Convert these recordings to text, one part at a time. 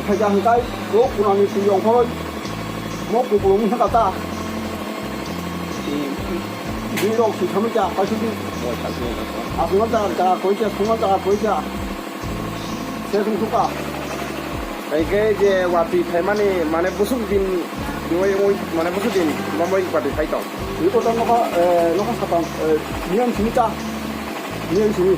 회장 갈 그거구나 그 용포를 먹고 그러면 해갔다 이로 혹시 처음자 가시기 아 그만자가 거기서 그만자가 거기서 세승수가 cái 와피 대만이 만에 무슨 빈 요에 만에 무슨 빈 뭐뭐 이거를 다 있다. 이거 너가 사방 미연 진짜 미연 진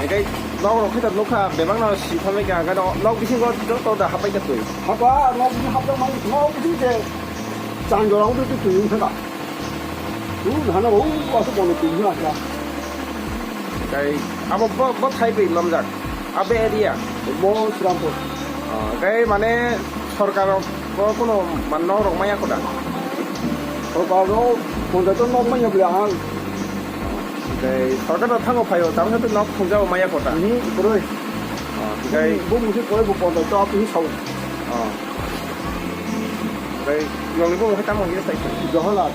cái nó khi thật lúc để bác nó xí tham cái nó cái xin có tôi đã hấp bánh tuổi 아까 너 무슨 합병만 너 무슨 이제 장교랑도 또 인사가 하나 와서 보는 게 이상하다 cái bác thay bị làm giặc abe area 뭐 시간도 cái 만에 सरकार có কোনো 만나 로마야 거다 그거 먼저 좀 너무 그냥 cái सरकार 상업하여 당사도 너 통자 로마야 거다 그래 cái 뭐 무슨 거에 못 본다 저 앞에 서 cái người lính hay tăng một cái sai 이거 하나